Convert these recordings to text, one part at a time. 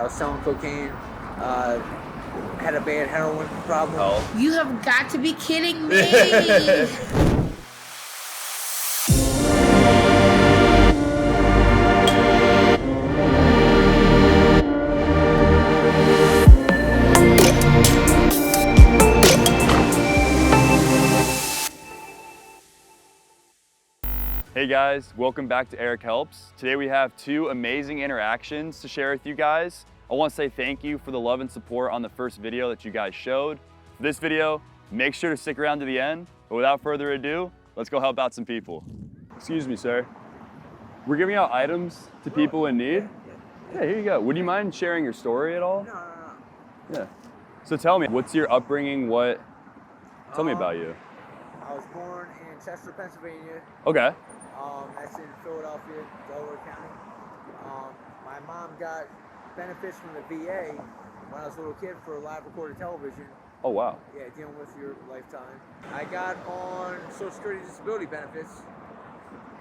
was selling cocaine. Had a bad heroin problem. Oh. You have got to be kidding me. Hey guys, welcome back to Eric Helps. Today we have two amazing interactions to share with you guys. I want to say thank you for the love and support on the first video that you guys showed. For this video, make sure to stick around to the end. But without further ado, let's go help out some people. Excuse me, sir. We're giving out items to people in need. Yeah, here you go. Would you mind sharing your story at all? No. Yeah. So tell me, what's your upbringing? Tell me about you. I was born in Chester, Pennsylvania. Okay. That's in Philadelphia, Delaware County. My mom got benefits from the VA when I was a little kid for live recorded television. Oh, wow. Yeah, dealing with your lifetime. I got on Social Security disability benefits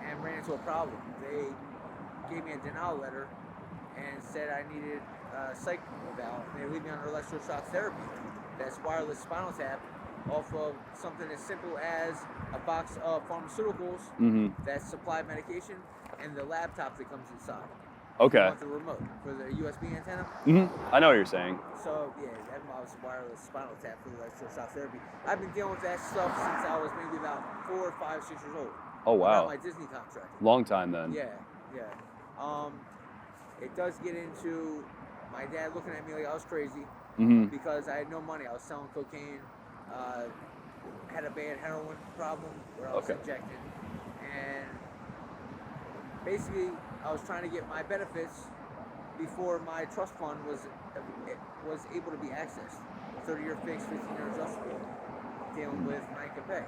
and ran into a problem. They gave me a denial letter and said I needed a psych eval. They leave me under electroshock therapy. That's wireless spinal tap off of something as simple as a box of pharmaceuticals that supply medication and the laptop that comes inside. Okay. With the remote for the USB antenna. I know what you're saying. So yeah, that involves wireless spinal tap for the electroshock therapy. I've been dealing with that stuff since I was maybe about 4, 5, 6 years old. Oh wow. About my Disney contract. Long time then. Yeah. It does get into my dad looking at me like I was crazy because I had no money. I was selling cocaine. Had a bad heroin problem where I was injected, and basically I was trying to get my benefits before my trust fund was able to be accessed. 30-year fixed, 15-year adjustable, dealing with rank and pay.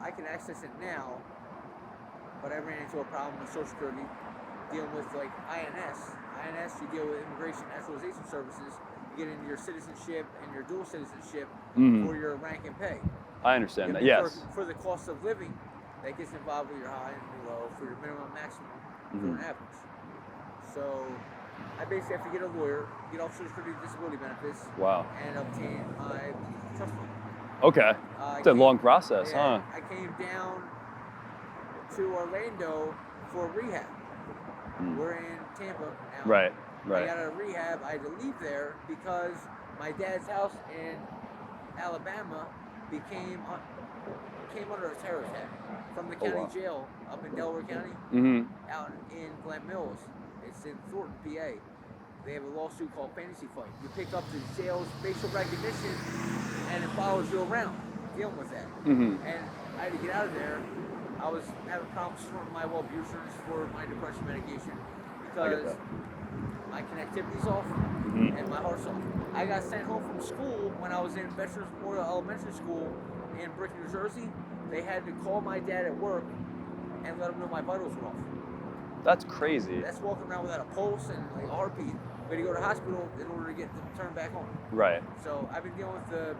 I can access it now, but I ran into a problem with Social Security dealing with like INS. INS, you deal with Immigration Naturalization Services. You get into your citizenship and your dual citizenship for your rank and pay. I understand that, yes. For the cost of living, that gets involved with your high and your low, for your minimum maximum, for an average. So I basically have to get a lawyer, get off Social Security disability benefits, and obtain my trust fund. Okay. It's a long process, huh? I came down to Orlando for rehab. We're in Tampa now. Right. I got out of rehab. I had to leave there because my dad's house in Alabama came under a terror attack from the county jail up in Delaware County, out in Glen Mills. It's in Thornton, PA. They have a lawsuit called Fantasy Fight. You pick up the jail's facial recognition, and it follows you around dealing with that. And I had to get out of there. I was having problems storing my Wellbutrin for my depression medication because my connectivity's off and my heart's off. I got sent home from school when I was in Veterans Memorial Elementary School in Brick, New Jersey. They had to call my dad at work and let him know my vitals were off. That's crazy. That's walking around without a pulse and like a heartbeat. We had to go to the hospital in order to get them turned back on. Right. So I've been dealing with the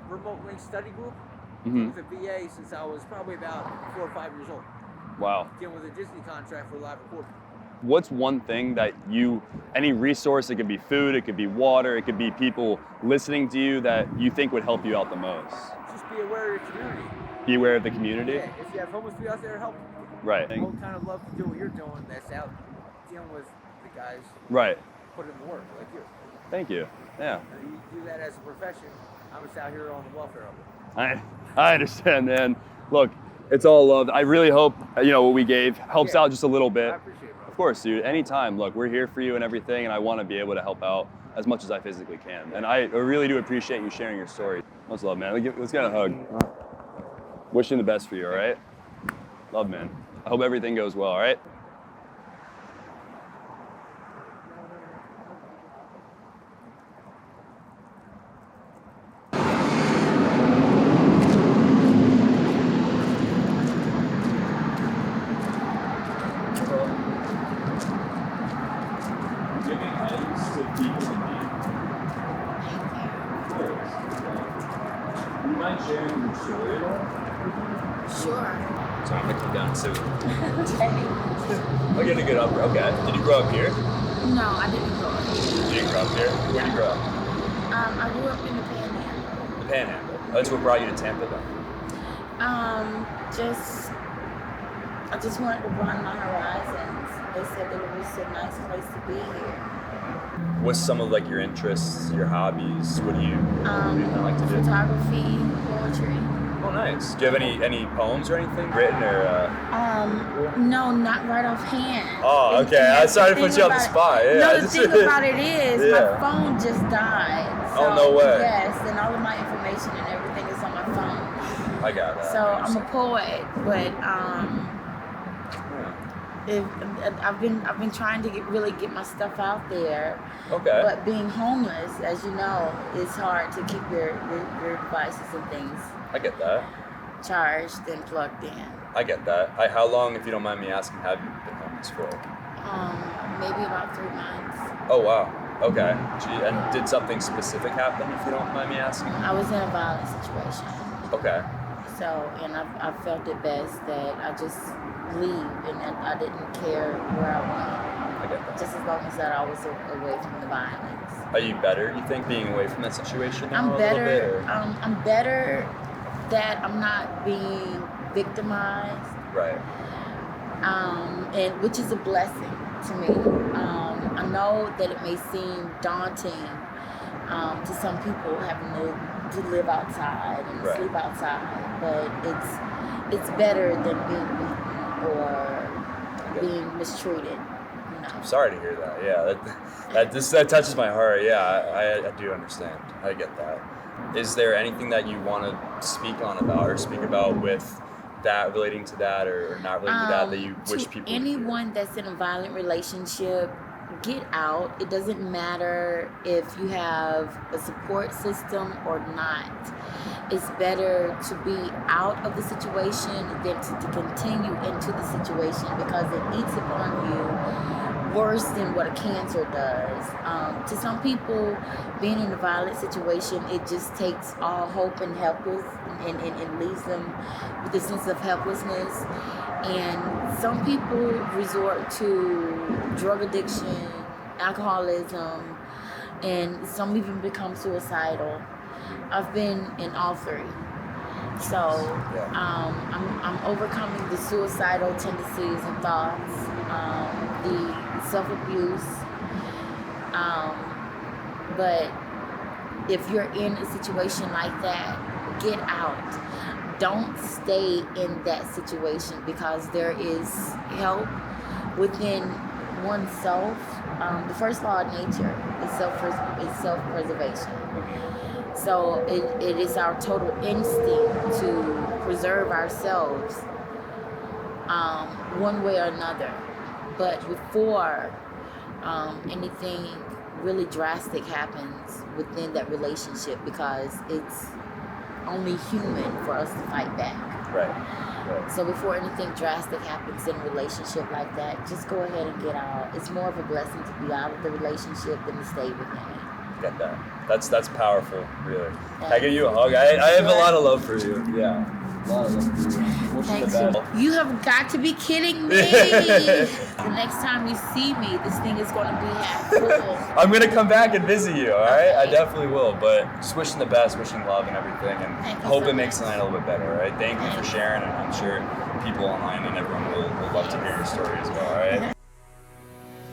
remote link study group with the VA since I was probably about 4 or 5 years old. Wow. Dealing with a Disney contract for live recording. What's one thing that any resource, it could be food, it could be water, it could be people listening to you that you think would help you out the most? Just be aware of your community. Be aware of the community? Yeah, if you have homeless people out there, help them. Right. I would kind of love to do what you're doing that's out dealing with the guys. Right. Put in the work like you. Thank you. Yeah. You do that as a profession. I'm just out here on the welfare of it. I understand, man. Look, it's all love. I really hope, what we gave helps out just a little bit. I appreciate it, bro. Of course, dude. Anytime. Look, we're here for you and everything, and I want to be able to help out as much as I physically can. And I really do appreciate you sharing your story. Much love, man. Let's get a hug. Wishing the best for you, all right? Love, man. I hope everything goes well, all right? Sharing your story at all? Sure. So I'm gonna come down soon. I'll get a good upper. Okay. Did you grow up here? No, I didn't grow up here. You didn't grow up here? Where did you grow up? I grew up in the Panhandle. The Panhandle. That's what brought you to Tampa then? I just wanted to broaden my horizons. They said that it was a nice place to be here. What's some of like your interests, your hobbies? What do you like to do? Photography, poetry. Oh, nice. Do you have any poems or anything written or? No, not right offhand. Oh, okay. I'm sorry to put you on the spot. Yeah. No, the thing about it is Yeah. my phone just died. Oh, no way. Yes, and all of my information and everything is on my phone. I got that. So I'm a poet, but I've been trying to really get my stuff out there. Okay. But being homeless, as you know, it's hard to keep your devices and things I get that. charged and plugged in. I get that. How long, if you don't mind me asking, have you been homeless for? Maybe about 3 months. Oh, wow. Okay. Gee, and did something specific happen, if you don't mind me asking? I was in a violent situation. Okay. So, and I felt it best that I just leave, and I didn't care where I went, I get that. just as long as that I was away from the violence. Are you better, you think, being away from that situation now I'm a better. little bit? Or? I'm better that I'm not being victimized, Right. and which is a blessing to me. I know that it may seem daunting to some people having to live outside and Right. sleep outside, but it's better than being beaten or being mistreated. You know. I'm sorry to hear that. Yeah, that touches my heart. Yeah, I do understand. I get that. Is there anything that you want to speak on about or speak about with that, relating to that or not relating to that you wish to people would hear? anyone that's in a violent relationship, get out. It doesn't matter if you have a support system or not. It's better to be out of the situation than to continue into the situation, because it eats upon you worse than what a cancer does. To some people, being in a violent situation, it just takes all hope and helpless and leaves them with a sense of helplessness. And some people resort to drug addiction, alcoholism, and some even become suicidal. I've been in all three. So I'm overcoming the suicidal tendencies and thoughts, the self-abuse. But if you're in a situation like that, get out. Don't stay in that situation, because there is help within oneself. The first law of nature is self-preservation. So it is our total instinct to preserve ourselves one way or another. But before anything really drastic happens within that relationship, because it's only human for us to fight back. Right. So before anything drastic happens in a relationship like that, just go ahead and get out. It's more of a blessing to be out of the relationship than to stay within it. Get that. That's powerful, really. Yeah. Can I give you a hug? I have a lot of love for you. Yeah. A lot of love for you. Wish you Thanks. the best. You have got to be kidding me. The next time you see me, this thing is going to be half full. I'm gonna come back and visit you, all right? I Okay. definitely will. But just wishing the best, wishing love and everything, and Thank you hope so it makes the much. night a little bit better, all right? Thank you for Thanks. sharing, and I'm sure people online and everyone will love to hear your story as well, all right?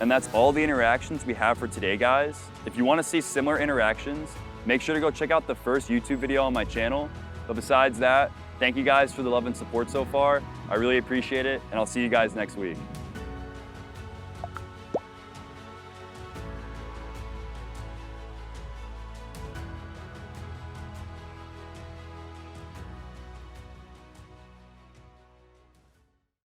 And that's all the interactions we have for today, guys. If you want to see similar interactions, make sure to go check out the first YouTube video on my channel. But besides that, thank you guys for the love and support so far. I really appreciate it, and I'll see you guys next week.